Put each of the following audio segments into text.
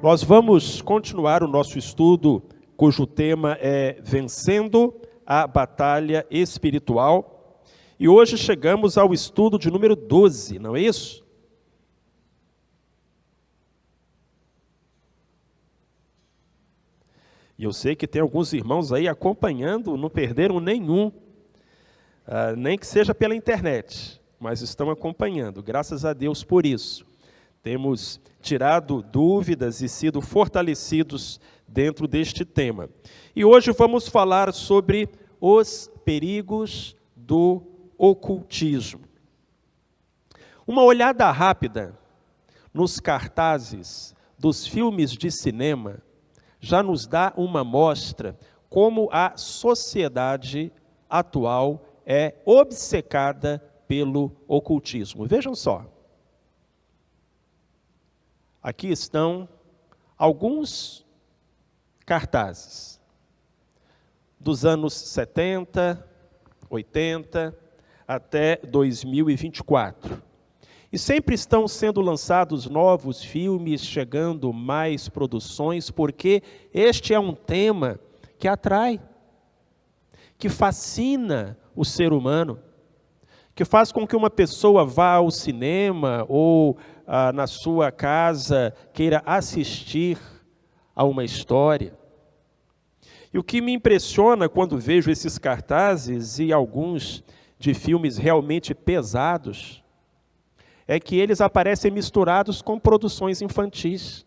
Nós vamos continuar o nosso estudo, cujo tema é Vencendo a Batalha Espiritual. E hoje chegamos ao estudo de número 12, não é isso? E eu sei que tem alguns irmãos aí acompanhando, não perderam nenhum, nem que seja pela internet, mas estão acompanhando, graças a Deus por isso. Temos tirado dúvidas e sido fortalecidos dentro deste tema. E hoje vamos falar sobre os perigos do ocultismo. Uma olhada rápida nos cartazes dos filmes de cinema já nos dá uma mostra como a sociedade atual é obcecada pelo ocultismo. Vejam só. Aqui estão alguns cartazes dos anos 70, 80 até 2024. E sempre estão sendo lançados novos filmes, chegando mais produções, porque este é um tema que atrai, que fascina o ser humano, que faz com que uma pessoa vá ao cinema ou na sua casa queira assistir a uma história. E o que me impressiona quando vejo esses cartazes e alguns de filmes realmente pesados, é que eles aparecem misturados com produções infantis,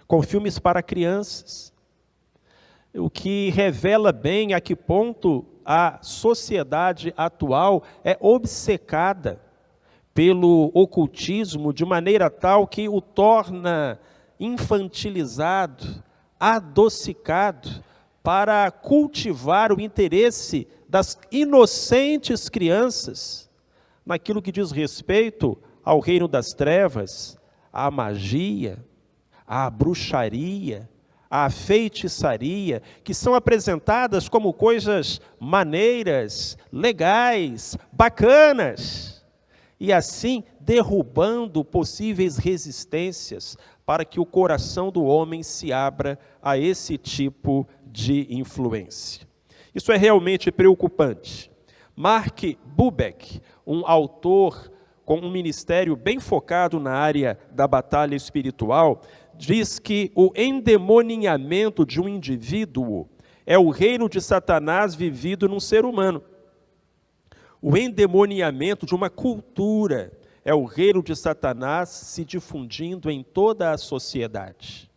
com filmes para crianças, o que revela bem a que ponto a sociedade atual é obcecada pelo ocultismo de maneira tal que o torna infantilizado, adocicado, para cultivar o interesse das inocentes crianças naquilo que diz respeito ao reino das trevas, à magia, à bruxaria, à feitiçaria, que são apresentadas como coisas maneiras, legais, bacanas, e assim derrubando possíveis resistências para que o coração do homem se abra a esse tipo de influência. Isso é realmente preocupante. Mark Bubeck, um autor com um ministério bem focado na área da batalha espiritual, diz que o endemoniamento de um indivíduo é o reino de Satanás vivido num ser humano. O endemoniamento de uma cultura é o reino de Satanás se difundindo em toda a sociedade.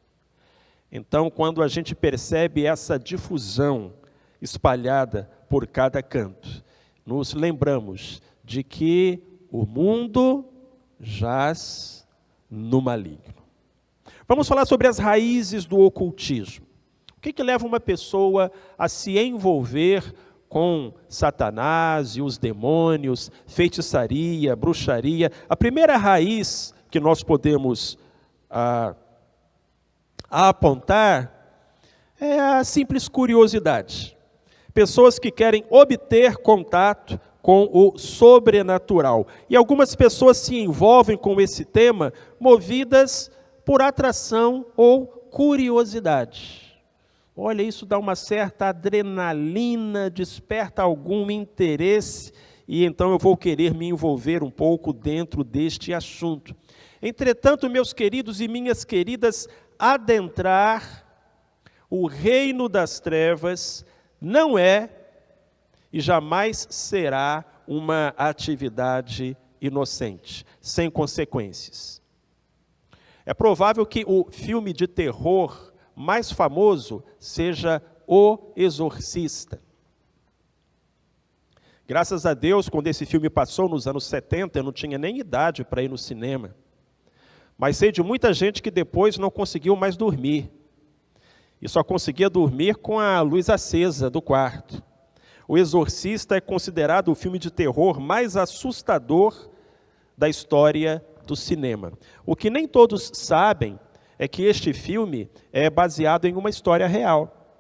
Então, quando a gente percebe essa difusão espalhada por cada canto, nos lembramos de que o mundo jaz no maligno. Vamos falar sobre as raízes do ocultismo. O que leva uma pessoa a se envolver com Satanás e os demônios, feitiçaria, bruxaria? A primeira raiz que nós podemos apontar é a simples curiosidade. Pessoas que querem obter contato com o sobrenatural. E algumas pessoas se envolvem com esse tema movidas por atração ou curiosidade. Olha, isso dá uma certa adrenalina, desperta algum interesse, e então eu vou querer me envolver um pouco dentro deste assunto. Entretanto, meus queridos e minhas queridas, adentrar o reino das trevas não é e jamais será uma atividade inocente, sem consequências. É provável que o filme de terror mais famoso seja O Exorcista. Graças a Deus, quando esse filme passou nos anos 70, eu não tinha nem idade para ir no cinema. Mas sei de muita gente que depois não conseguiu mais dormir. E só conseguia dormir com a luz acesa do quarto. O Exorcista é considerado o filme de terror mais assustador da história do cinema. O que nem todos sabem é que este filme é baseado em uma história real.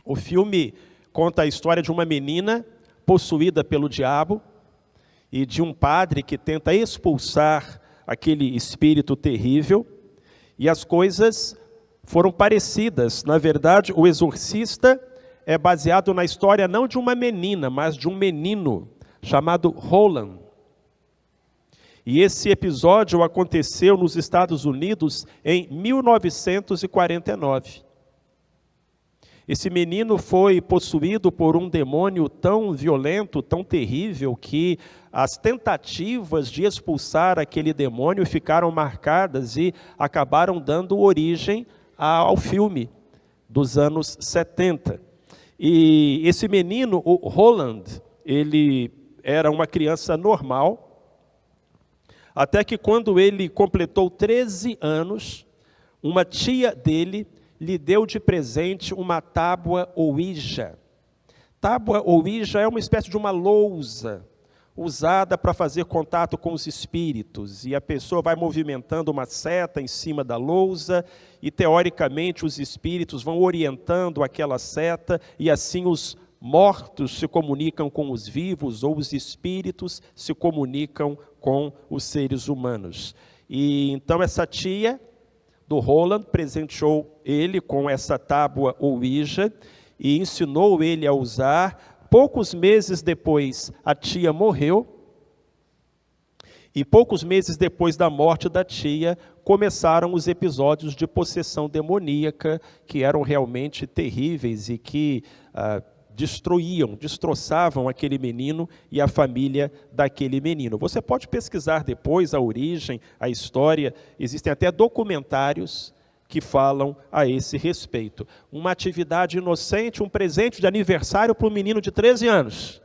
O filme conta a história de uma menina possuída pelo diabo e de um padre que tenta expulsar aquele espírito terrível. E as coisas foram parecidas. Na verdade, O Exorcista é baseado na história não de uma menina, mas de um menino chamado Roland. E esse episódio aconteceu nos Estados Unidos em 1949. Esse menino foi possuído por um demônio tão violento, tão terrível, que as tentativas de expulsar aquele demônio ficaram marcadas e acabaram dando origem ao filme dos anos 70. E esse menino, o Roland, ele era uma criança normal, até que quando ele completou 13 anos, uma tia dele lhe deu de presente uma tábua Ouija. Tábua Ouija é uma espécie de uma lousa usada para fazer contato com os espíritos. E a pessoa vai movimentando uma seta em cima da lousa e, teoricamente, os espíritos vão orientando aquela seta e, assim, os mortos se comunicam com os vivos ou os espíritos se comunicam com os seres humanos. E então essa tia do Roland presenteou ele com essa tábua Ouija e ensinou ele a usar. Poucos meses depois, a tia morreu, e poucos meses depois da morte da tia, começaram os episódios de possessão demoníaca, que eram realmente terríveis e que destroçavam aquele menino e a família daquele menino. Você pode pesquisar depois a origem, a história, existem até documentários que falam a esse respeito. Uma atividade inocente, um presente de aniversário para um menino de 13 anos,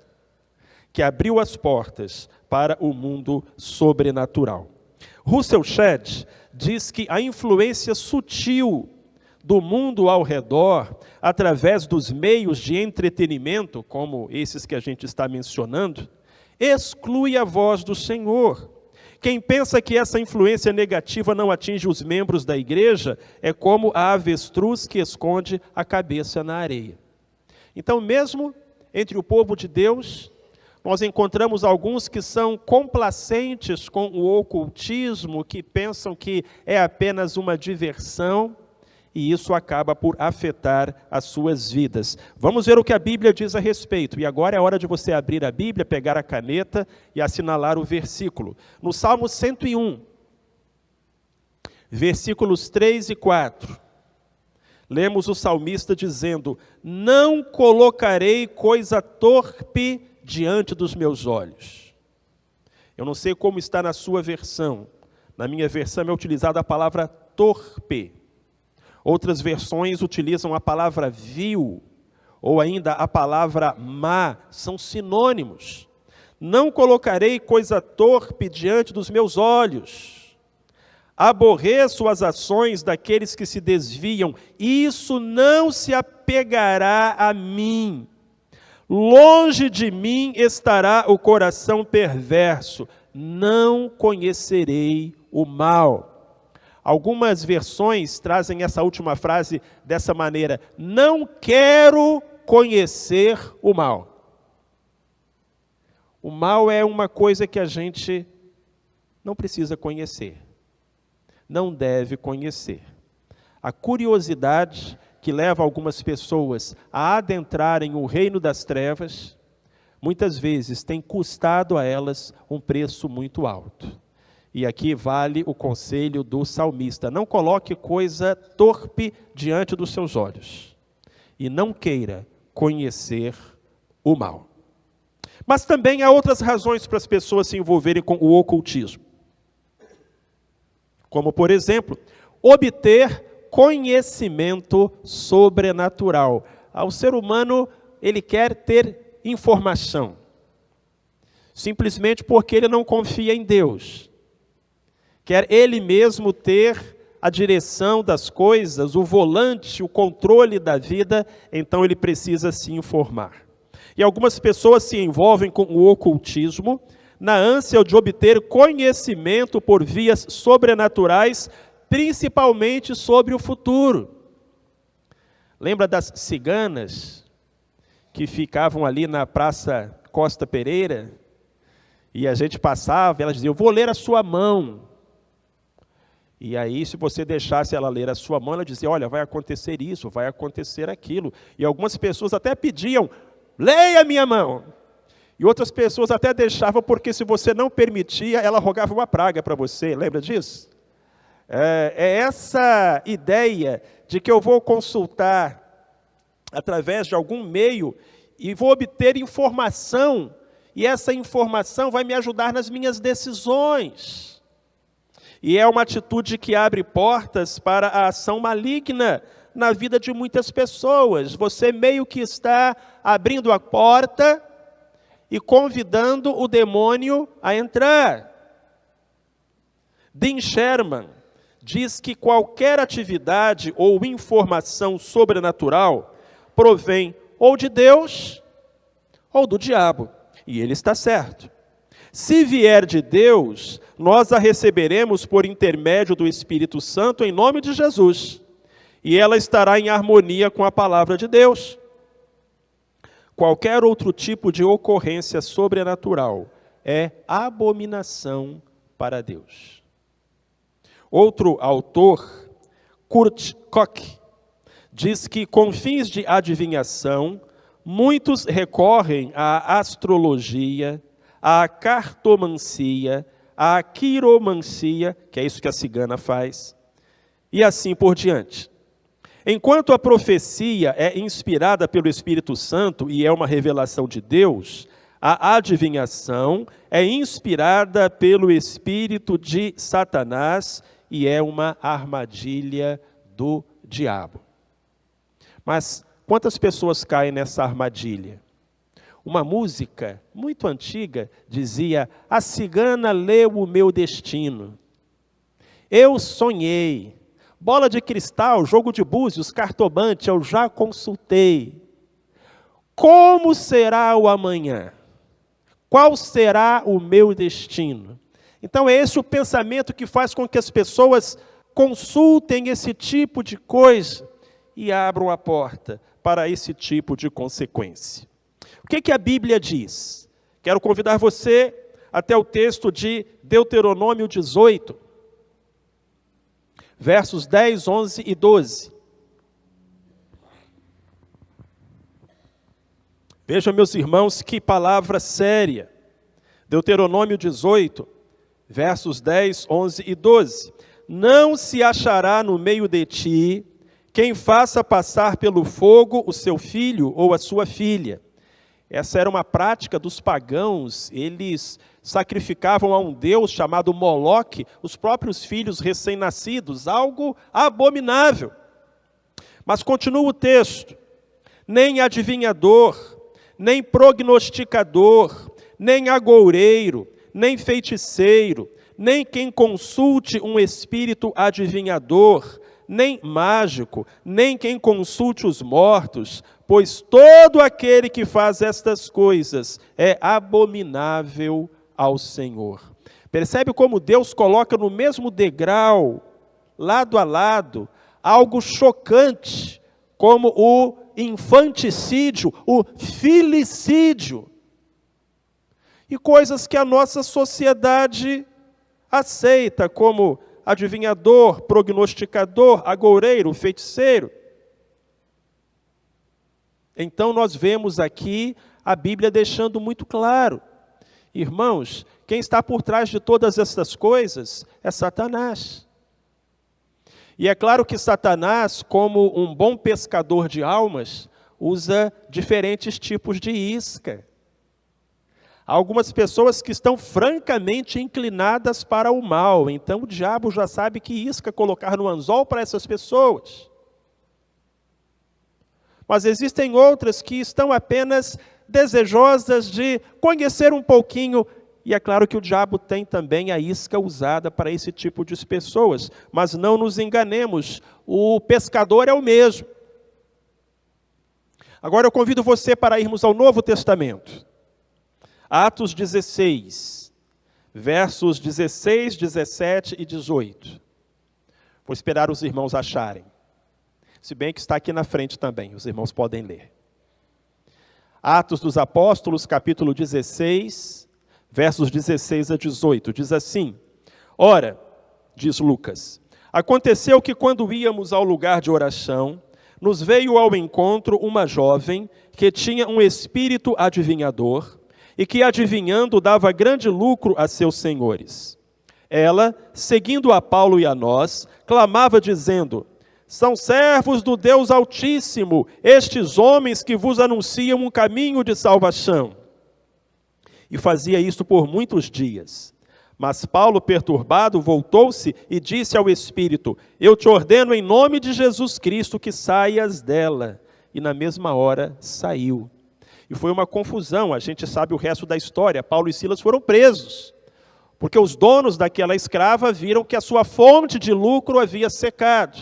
que abriu as portas para o mundo sobrenatural. Russell Shedd diz que a influência sutil do mundo ao redor, através dos meios de entretenimento, como esses que a gente está mencionando, exclui a voz do Senhor. Quem pensa que essa influência negativa não atinge os membros da igreja é como a avestruz que esconde a cabeça na areia. Então, mesmo entre o povo de Deus, nós encontramos alguns que são complacentes com o ocultismo, que pensam que é apenas uma diversão, e isso acaba por afetar as suas vidas. Vamos ver o que a Bíblia diz a respeito. E agora é hora de você abrir a Bíblia, pegar a caneta e assinalar o versículo. No Salmo 101, versículos 3 e 4, lemos o salmista dizendo: não colocarei coisa torpe diante dos meus olhos. Eu não sei como está na sua versão. Na minha versão é utilizada a palavra torpe. Outras versões utilizam a palavra vil, ou ainda a palavra má, são sinônimos. Não colocarei coisa torpe diante dos meus olhos. Aborreço as ações daqueles que se desviam, isso não se apegará a mim. Longe de mim estará o coração perverso, não conhecerei o mal. Algumas versões trazem essa última frase dessa maneira: não quero conhecer o mal. O mal é uma coisa que a gente não precisa conhecer, não deve conhecer. A curiosidade que leva algumas pessoas a adentrarem o reino das trevas, muitas vezes tem custado a elas um preço muito alto. E aqui vale o conselho do salmista: não coloque coisa torpe diante dos seus olhos, e não queira conhecer o mal. Mas também há outras razões para as pessoas se envolverem com o ocultismo. Como, por exemplo, obter conhecimento sobrenatural. O ser humano, ele quer ter informação, simplesmente porque ele não confia em Deus. Quer ele mesmo ter a direção das coisas, o volante, o controle da vida, então ele precisa se informar. E algumas pessoas se envolvem com o ocultismo, na ânsia de obter conhecimento por vias sobrenaturais, principalmente sobre o futuro. Lembra das ciganas que ficavam ali na Praça Costa Pereira? E a gente passava, elas diziam: eu vou ler a sua mão. E aí, se você deixasse ela ler a sua mão, ela dizia, olha, vai acontecer isso, vai acontecer aquilo. E algumas pessoas até pediam, leia a minha mão. E outras pessoas até deixavam, porque se você não permitia, ela rogava uma praga para você. Lembra disso? É essa ideia de que eu vou consultar através de algum meio e vou obter informação, e essa informação vai me ajudar nas minhas decisões. E é uma atitude que abre portas para a ação maligna na vida de muitas pessoas. Você meio que está abrindo a porta e convidando o demônio a entrar. Dean Sherman diz que qualquer atividade ou informação sobrenatural provém ou de Deus ou do diabo. E ele está certo. Se vier de Deus, nós a receberemos por intermédio do Espírito Santo em nome de Jesus. E ela estará em harmonia com a palavra de Deus. Qualquer outro tipo de ocorrência sobrenatural é abominação para Deus. Outro autor, Kurt Koch, diz que com fins de adivinhação, muitos recorrem à astrologia, à cartomancia, à quiromancia, que é isso que a cigana faz, e assim por diante. Enquanto a profecia é inspirada pelo Espírito Santo e é uma revelação de Deus, a adivinhação é inspirada pelo espírito de Satanás e é uma armadilha do diabo. Mas quantas pessoas caem nessa armadilha? Uma música muito antiga dizia, a cigana leu o meu destino. Eu sonhei. Bola de cristal, jogo de búzios, cartomante, eu já consultei. Como será o amanhã? Qual será o meu destino? Então é esse o pensamento que faz com que as pessoas consultem esse tipo de coisa e abram a porta para esse tipo de consequência. O que a Bíblia diz? Quero convidar você até o texto de Deuteronômio 18, versos 10, 11 e 12. Vejam, meus irmãos, que palavra séria. Deuteronômio 18, versos 10, 11 e 12. Não se achará no meio de ti quem faça passar pelo fogo o seu filho ou a sua filha. Essa era uma prática dos pagãos, eles sacrificavam a um deus chamado Moloque, os próprios filhos recém-nascidos, algo abominável. Mas continua o texto, nem adivinhador, nem prognosticador, nem agoureiro, nem feiticeiro, nem quem consulte um espírito adivinhador, nem mágico, nem quem consulte os mortos, pois todo aquele que faz estas coisas é abominável ao Senhor. Percebe como Deus coloca no mesmo degrau, lado a lado, algo chocante, como o infanticídio, o filicídio, e coisas que a nossa sociedade aceita, como adivinhador, prognosticador, agoureiro, feiticeiro. Então nós vemos aqui a Bíblia deixando muito claro, irmãos, quem está por trás de todas essas coisas é Satanás. E é claro que Satanás, como um bom pescador de almas, usa diferentes tipos de isca. Há algumas pessoas que estão francamente inclinadas para o mal, então o diabo já sabe que isca colocar no anzol para essas pessoas. Mas existem outras que estão apenas desejosas de conhecer um pouquinho, e é claro que o diabo tem também a isca usada para esse tipo de pessoas, mas não nos enganemos, o pescador é o mesmo. Agora eu convido você para irmos ao Novo Testamento. Atos 16, versos 16, 17 e 18. Vou esperar os irmãos acharem. Se bem que está aqui na frente também, os irmãos podem ler. Atos dos Apóstolos, capítulo 16, versos 16 a 18. Diz assim, ora, diz Lucas, Aconteceu que quando íamos ao lugar de oração, nos veio ao encontro uma jovem que tinha um espírito adivinhador e que, adivinhando, dava grande lucro a seus senhores. Ela, seguindo a Paulo e a nós, clamava dizendo: são servos do Deus Altíssimo, estes homens que vos anunciam um caminho de salvação. E fazia isto por muitos dias. Mas Paulo, perturbado, voltou-se e disse ao Espírito: eu te ordeno em nome de Jesus Cristo que saias dela. E na mesma hora saiu. E foi uma confusão, a gente sabe o resto da história. Paulo e Silas foram presos, porque os donos daquela escrava viram que a sua fonte de lucro havia secado.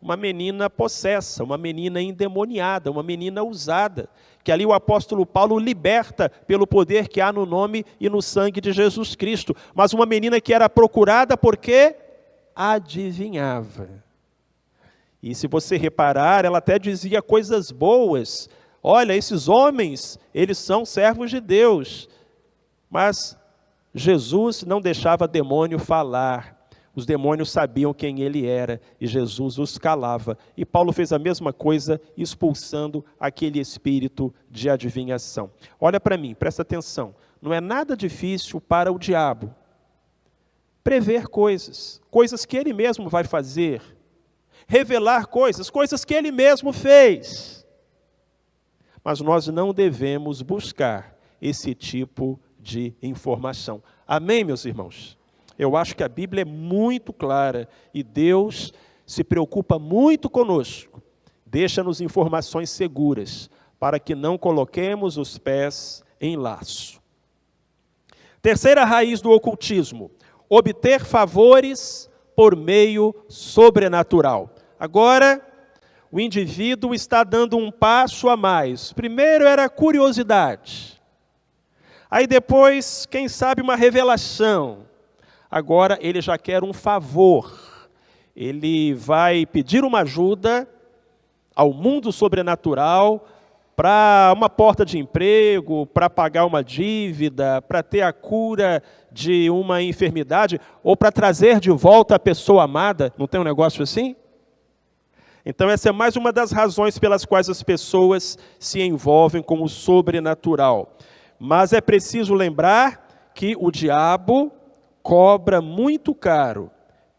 Uma menina possessa, uma menina endemoniada, uma menina usada, que ali o apóstolo Paulo liberta pelo poder que há no nome e no sangue de Jesus Cristo. Mas uma menina que era procurada porque adivinhava. E se você reparar, ela até dizia coisas boas. Olha, esses homens, eles são servos de Deus. Mas Jesus não deixava demônio falar. Os demônios sabiam quem ele era e Jesus os calava. E Paulo fez a mesma coisa, expulsando aquele espírito de adivinhação. Olha para mim, presta atenção. Não é nada difícil para o diabo prever coisas, coisas que ele mesmo vai fazer, revelar coisas que ele mesmo fez. Mas nós não devemos buscar esse tipo de informação. Amém, meus irmãos? Eu acho que a Bíblia é muito clara e Deus se preocupa muito conosco. Deixa-nos informações seguras para que não coloquemos os pés em laço. Terceira raiz do ocultismo: obter favores por meio sobrenatural. Agora, o indivíduo está dando um passo a mais. Primeiro era a curiosidade. Aí depois, quem sabe, uma revelação. Agora ele já quer um favor. Ele vai pedir uma ajuda ao mundo sobrenatural para uma porta de emprego, para pagar uma dívida, para ter a cura de uma enfermidade, ou para trazer de volta a pessoa amada. Não tem um negócio assim? Então essa é mais uma das razões pelas quais as pessoas se envolvem com o sobrenatural. Mas é preciso lembrar que o diabo cobra muito caro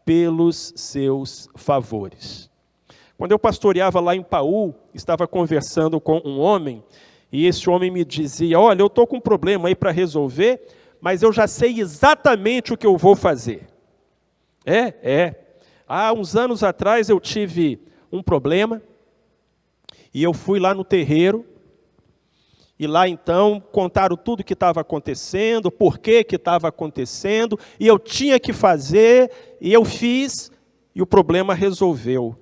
pelos seus favores. Quando eu pastoreava lá em Paú, estava conversando com um homem, e esse homem me dizia: olha, eu estou com um problema aí para resolver, mas eu já sei exatamente o que eu vou fazer. Há uns anos atrás eu tive um problema, e eu fui lá no terreiro, e lá então contaram tudo o que estava acontecendo, por que estava acontecendo, e eu tinha que fazer, e eu fiz, e o problema resolveu.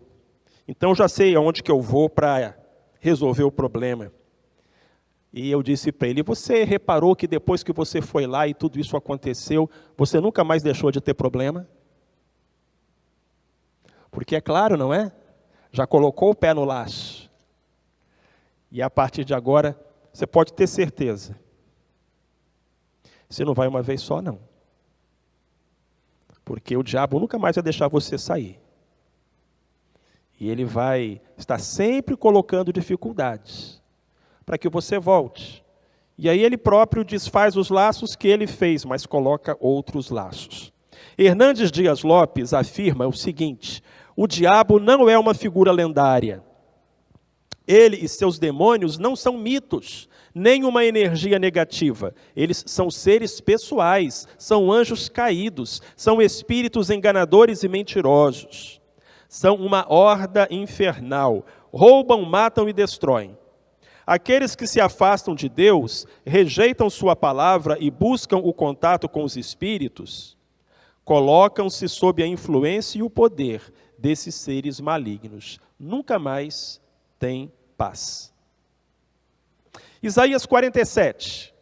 Então já sei aonde que eu vou para resolver o problema. E eu disse para ele: você reparou que depois que você foi lá e tudo isso aconteceu, você nunca mais deixou de ter problema? Porque é claro, não é? Já colocou o pé no laço. E a partir de agora, você pode ter certeza, você não vai uma vez só, não. Porque o diabo nunca mais vai deixar você sair. E ele vai estar sempre colocando dificuldades para que você volte. E aí ele próprio desfaz os laços que ele fez, mas coloca outros laços. Hernandes Dias Lopes afirma o seguinte: o diabo não é uma figura lendária. Ele e seus demônios não são mitos, nem uma energia negativa. Eles são seres pessoais, são anjos caídos, são espíritos enganadores e mentirosos. São uma horda infernal, roubam, matam e destroem. Aqueles que se afastam de Deus, rejeitam sua palavra e buscam o contato com os espíritos, colocam-se sob a influência e o poder desses seres malignos. Nunca mais tem paz. Isaías 47,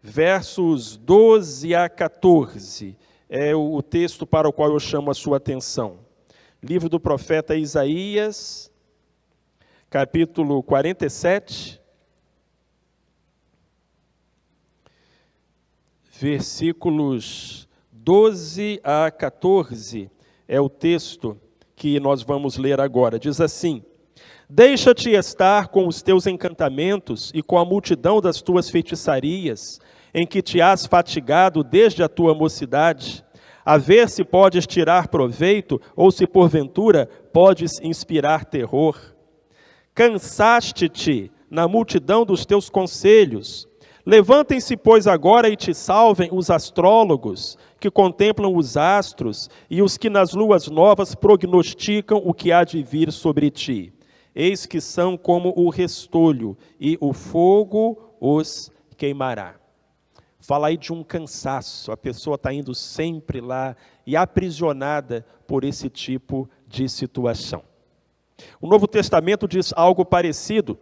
versos 12 a 14, é o texto para o qual eu chamo a sua atenção. Livro do profeta Isaías, capítulo 47, versículos 12 a 14. é o texto que nós vamos ler agora. Diz assim: deixa-te estar com os teus encantamentos e com a multidão das tuas feitiçarias, em que te has fatigado desde a tua mocidade, a ver se podes tirar proveito, ou se porventura podes inspirar terror. Cansaste-te na multidão dos teus conselhos. Levantem-se, pois, agora e te salvem os astrólogos, que contemplam os astros, e os que nas luas novas prognosticam o que há de vir sobre ti. Eis que são como o restolho, e o fogo os queimará. Fala aí de um cansaço, a pessoa está indo sempre lá e aprisionada por esse tipo de situação. O Novo Testamento diz algo parecido.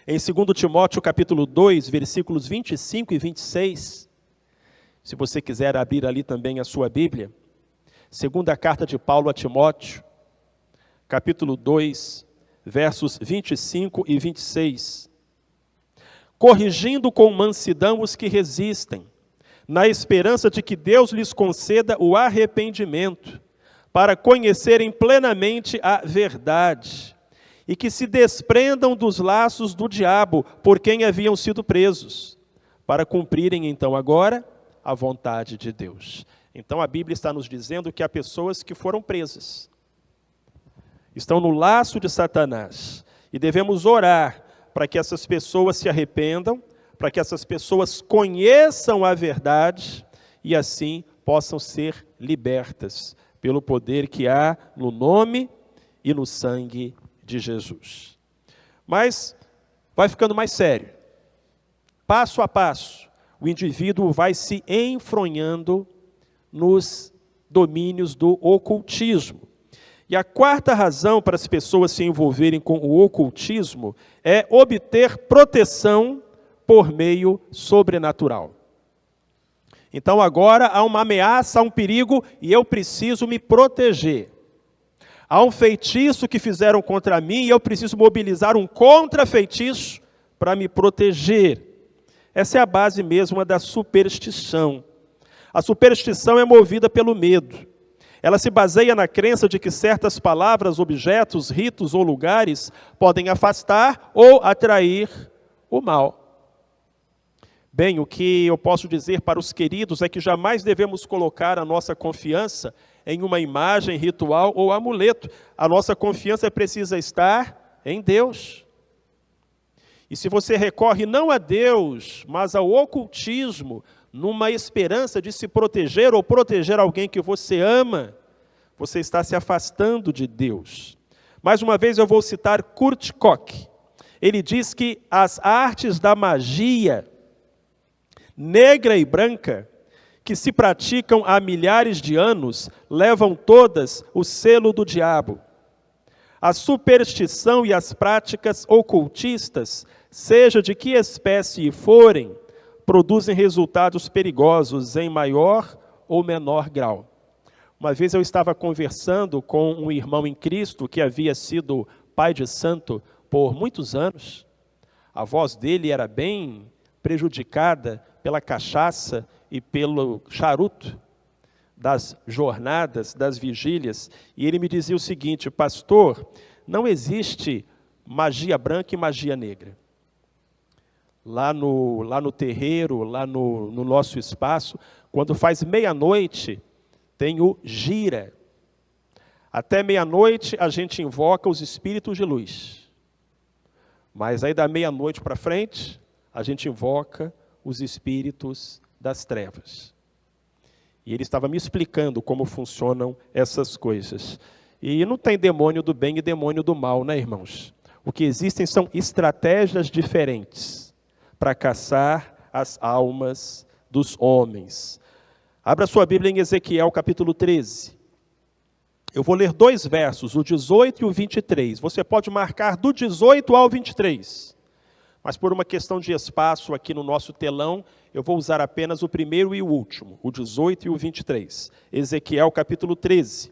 Em 2 Timóteo capítulo 2, versículos 25 e 26, se você quiser abrir ali também a sua Bíblia, segunda carta de Paulo a Timóteo, capítulo 2, versos 25 e 26. Corrigindo com mansidão os que resistem, na esperança de que Deus lhes conceda o arrependimento, para conhecerem plenamente a verdade, e que se desprendam dos laços do diabo, por quem haviam sido presos, para cumprirem então agora a vontade de Deus. Então a Bíblia está nos dizendo que há pessoas que foram presas, estão no laço de Satanás, e devemos orar para que essas pessoas se arrependam, para que essas pessoas conheçam a verdade e assim possam ser libertas pelo poder que há no nome e no sangue de Jesus. Mas vai ficando mais sério. Passo a passo, o indivíduo vai se enfronhando nos domínios do ocultismo. E a quarta razão para as pessoas se envolverem com o ocultismo é obter proteção por meio sobrenatural. Então agora há uma ameaça, há um perigo e eu preciso me proteger. Há um feitiço que fizeram contra mim e eu preciso mobilizar um contra-feitiço para me proteger. Essa é a base mesmo da superstição. A superstição é movida pelo medo. Ela se baseia na crença de que certas palavras, objetos, ritos ou lugares podem afastar ou atrair o mal. Bem, o que eu posso dizer para os queridos é que jamais devemos colocar a nossa confiança em uma imagem, ritual ou amuleto. A nossa confiança precisa estar em Deus. E se você recorre não a Deus, mas ao ocultismo, numa esperança de se proteger ou proteger alguém que você ama, você está se afastando de Deus. Mais uma vez eu vou citar Kurt Koch. Ele diz que as artes da magia negra e branca, que se praticam há milhares de anos, levam todas o selo do diabo. A superstição e as práticas ocultistas, seja de que espécie forem, produzem resultados perigosos em maior ou menor grau. Uma vez eu estava conversando com um irmão em Cristo que havia sido pai de santo por muitos anos. A voz dele era bem prejudicada pela cachaça e pelo charuto das jornadas, das vigílias. E ele me dizia o seguinte: pastor, não existe magia branca e magia negra. Lá no terreiro, lá no nosso espaço, quando faz meia-noite, tem o gira. Até meia-noite a gente invoca os espíritos de luz. Mas aí da meia-noite para frente, a gente invoca os espíritos das trevas. E ele estava me explicando como funcionam essas coisas. E não tem demônio do bem e demônio do mal, né, irmãos? O que existem são estratégias diferentes para caçar as almas dos homens. Abra sua Bíblia em Ezequiel capítulo 13. Eu vou ler 2 versos, o 18 e o 23. Você pode marcar do 18 ao 23. Mas por uma questão de espaço aqui no nosso telão, eu vou usar apenas o primeiro e o último, o 18 e o 23. Ezequiel capítulo 13.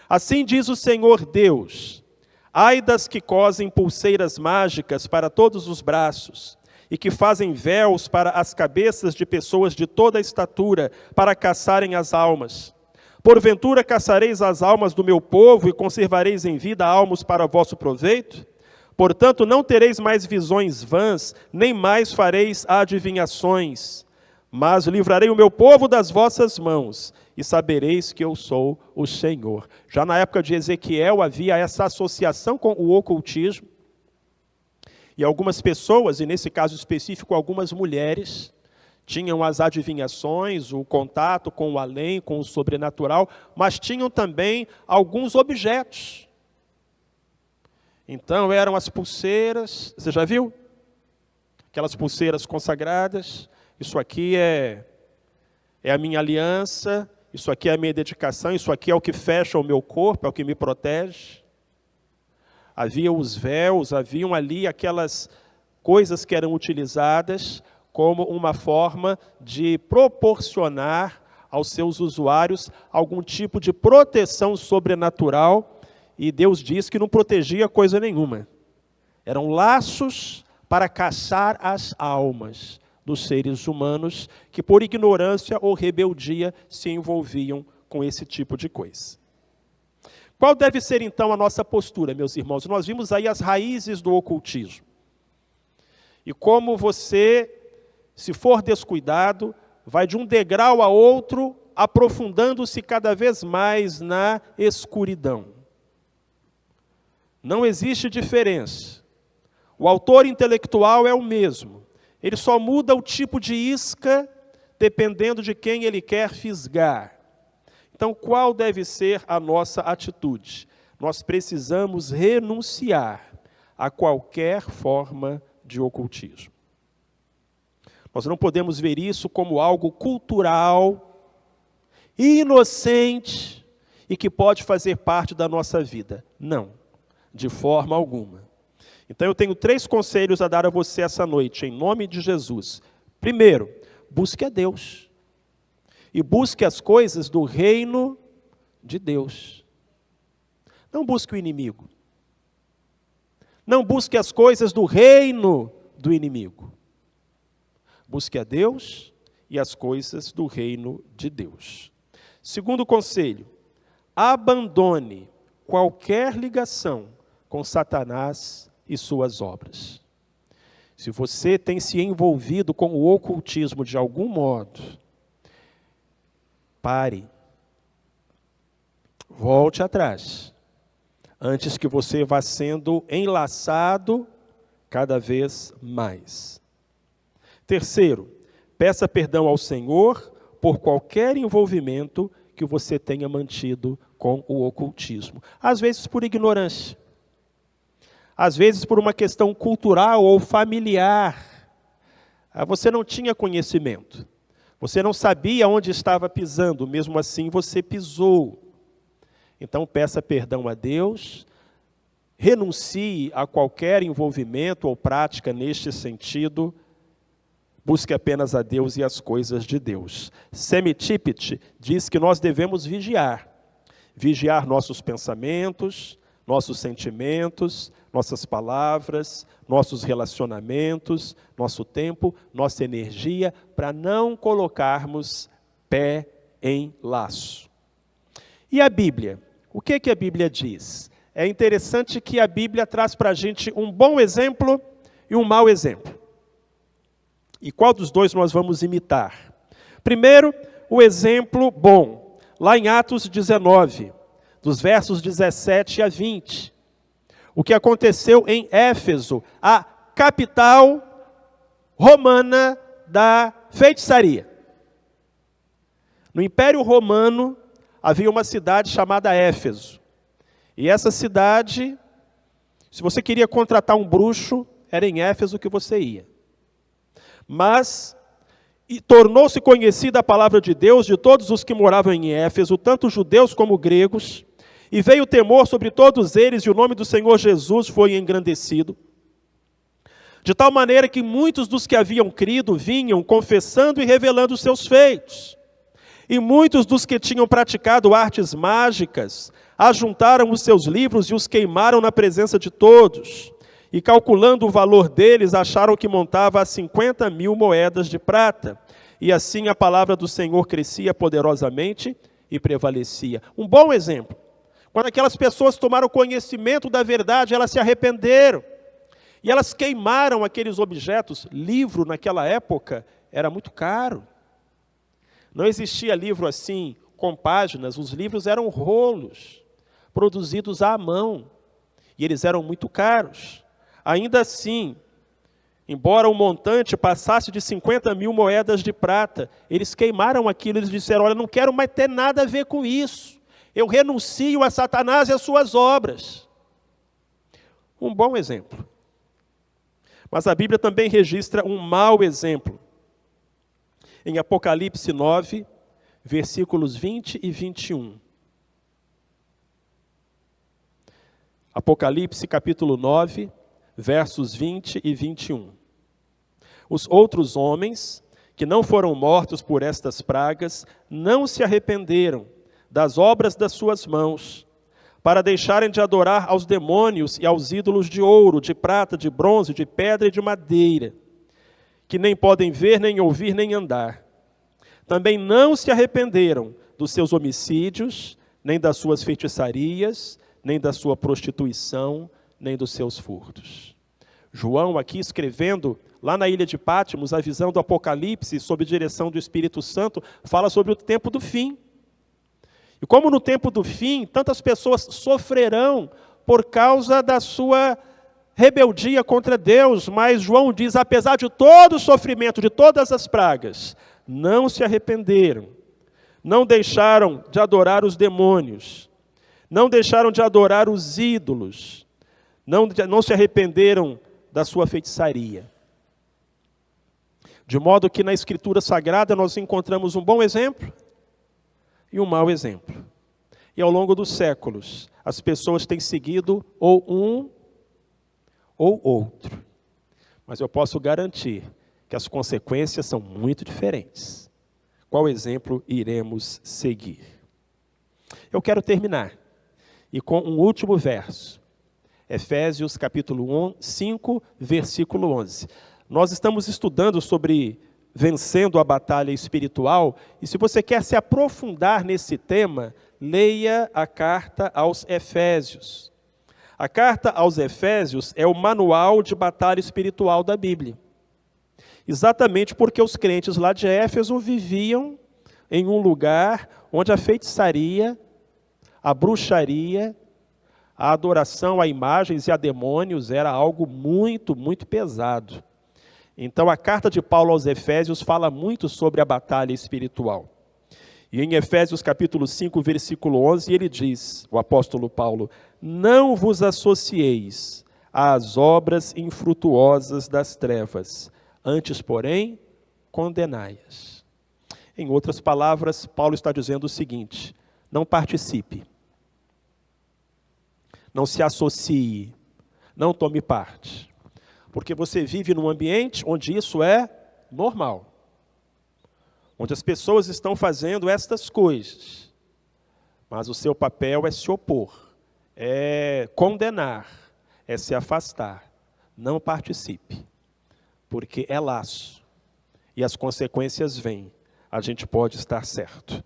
Assim diz o Senhor Deus: ai das que cosem pulseiras mágicas para todos os braços, e que fazem véus para as cabeças de pessoas de toda a estatura, para caçarem as almas. Porventura caçareis as almas do meu povo e conservareis em vida almos para vosso proveito? Portanto, não tereis mais visões vãs, nem mais fareis adivinhações, mas livrarei o meu povo das vossas mãos, e sabereis que eu sou o Senhor. Já na época de Ezequiel havia essa associação com o ocultismo, e algumas pessoas, e nesse caso específico algumas mulheres, tinham as adivinhações, o contato com o além, com o sobrenatural, mas tinham também alguns objetos. Então eram as pulseiras, você já viu? Aquelas pulseiras consagradas, isso aqui é a minha aliança, isso aqui é a minha dedicação, isso aqui é o que fecha o meu corpo, é o que me protege. Havia os véus, haviam ali aquelas coisas que eram utilizadas como uma forma de proporcionar aos seus usuários algum tipo de proteção sobrenatural, e Deus diz que não protegia coisa nenhuma. Eram laços para caçar as almas dos seres humanos que por ignorância ou rebeldia se envolviam com esse tipo de coisa. Qual deve ser então a nossa postura, meus irmãos? Nós vimos aí as raízes do ocultismo. E como você, se for descuidado, vai de um degrau a outro, aprofundando-se cada vez mais na escuridão. Não existe diferença. O autor intelectual é o mesmo. Ele só muda o tipo de isca dependendo de quem ele quer fisgar. Então, qual deve ser a nossa atitude? Nós precisamos renunciar a qualquer forma de ocultismo. Nós não podemos ver isso como algo cultural, inocente e que pode fazer parte da nossa vida. Não, de forma alguma. Então eu tenho 3 conselhos a dar a você essa noite, em nome de Jesus. Primeiro, busque a Deus. E busque as coisas do reino de Deus. Não busque o inimigo. Não busque as coisas do reino do inimigo. Busque a Deus e as coisas do reino de Deus. Segundo conselho, abandone qualquer ligação com Satanás e suas obras. Se você tem se envolvido com o ocultismo de algum modo, pare. Volte atrás, antes que você vá sendo enlaçado cada vez mais. Terceiro, peça perdão ao Senhor por qualquer envolvimento que você tenha mantido com o ocultismo. Às vezes por ignorância. Às vezes por uma questão cultural ou familiar. Você não tinha conhecimento. Você não sabia onde estava pisando, mesmo assim você pisou. Então peça perdão a Deus, renuncie a qualquer envolvimento ou prática neste sentido, busque apenas a Deus e as coisas de Deus. Semi Tippit diz que nós devemos vigiar. Vigiar nossos pensamentos, nossos sentimentos, nossas palavras, nossos relacionamentos, nosso tempo, nossa energia, para não colocarmos pé em laço. E a Bíblia? O que a Bíblia diz? É interessante que a Bíblia traz para a gente um bom exemplo e um mau exemplo. E qual dos dois nós vamos imitar? Primeiro, o exemplo bom. Lá em Atos 19, dos versos 17 a 20. O que aconteceu em Éfeso, a capital romana da feitiçaria. No Império Romano, havia uma cidade chamada Éfeso. E essa cidade, se você queria contratar um bruxo, era em Éfeso que você ia. Mas tornou-se conhecida a palavra de Deus de todos os que moravam em Éfeso, tanto judeus como gregos, e veio o temor sobre todos eles, e o nome do Senhor Jesus foi engrandecido. De tal maneira que muitos dos que haviam crido vinham confessando e revelando os seus feitos. E muitos dos que tinham praticado artes mágicas ajuntaram os seus livros e os queimaram na presença de todos. E calculando o valor deles, acharam que montava a 50.000 moedas de prata. E assim a palavra do Senhor crescia poderosamente, e prevalecia. Um bom exemplo. Quando aquelas pessoas tomaram conhecimento da verdade, elas se arrependeram. E elas queimaram aqueles objetos. Livro, naquela época, era muito caro. Não existia livro assim, com páginas. Os livros eram rolos, produzidos à mão. E eles eram muito caros. Ainda assim, embora o montante passasse de 50 mil moedas de prata, eles queimaram aquilo. Eles disseram, olha, não quero mais ter nada a ver com isso. Eu renuncio a Satanás e às suas obras. Um bom exemplo. Mas a Bíblia também registra um mau exemplo. Em Apocalipse 9, versículos 20 e 21. Apocalipse capítulo 9, versos 20 e 21. Os outros homens, que não foram mortos por estas pragas, não se arrependeram das obras das suas mãos, para deixarem de adorar aos demônios e aos ídolos de ouro, de prata, de bronze, de pedra e de madeira, que nem podem ver, nem ouvir, nem andar. Também não se arrependeram dos seus homicídios, nem das suas feitiçarias, nem da sua prostituição, nem dos seus furtos. João, aqui escrevendo, lá na ilha de Patmos, a visão do Apocalipse, sob direção do Espírito Santo, fala sobre o tempo do fim. E como no tempo do fim, tantas pessoas sofrerão por causa da sua rebeldia contra Deus, mas João diz, apesar de todo o sofrimento, de todas as pragas, não se arrependeram, não deixaram de adorar os demônios, não deixaram de adorar os ídolos, não se arrependeram da sua feitiçaria. De modo que na Escritura Sagrada nós encontramos um bom exemplo e um mau exemplo. E ao longo dos séculos, as pessoas têm seguido ou um ou outro. Mas eu posso garantir que as consequências são muito diferentes. Qual exemplo iremos seguir? Eu quero terminar e com um último verso. Efésios capítulo 5, versículo 11. Nós estamos estudando sobre vencendo a batalha espiritual, e se você quer se aprofundar nesse tema, leia a carta aos Efésios. A carta aos Efésios é o manual de batalha espiritual da Bíblia. Exatamente porque os crentes lá de Éfeso viviam em um lugar onde a feitiçaria, a bruxaria, a adoração a imagens e a demônios era algo muito, muito pesado. Então a carta de Paulo aos Efésios fala muito sobre a batalha espiritual. E em Efésios capítulo 5, versículo 11, ele diz, o apóstolo Paulo, não vos associeis às obras infrutuosas das trevas, antes, porém, condenai-as. Em outras palavras, Paulo está dizendo o seguinte, não participe, não se associe, não tome parte. Porque você vive num ambiente onde isso é normal. Onde as pessoas estão fazendo estas coisas. Mas o seu papel é se opor, é condenar, é se afastar. Não participe. Porque é laço. E as consequências vêm. A gente pode estar certo.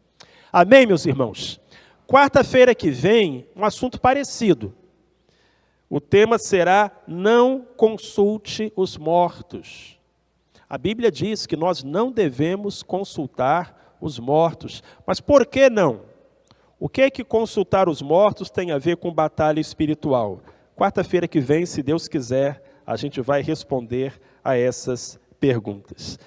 Amém, meus irmãos? Quarta-feira que vem, um assunto parecido. O tema será, não consulte os mortos. A Bíblia diz que nós não devemos consultar os mortos. Mas por que não? O que é que consultar os mortos tem a ver com batalha espiritual? Quarta-feira que vem, se Deus quiser, a gente vai responder a essas perguntas.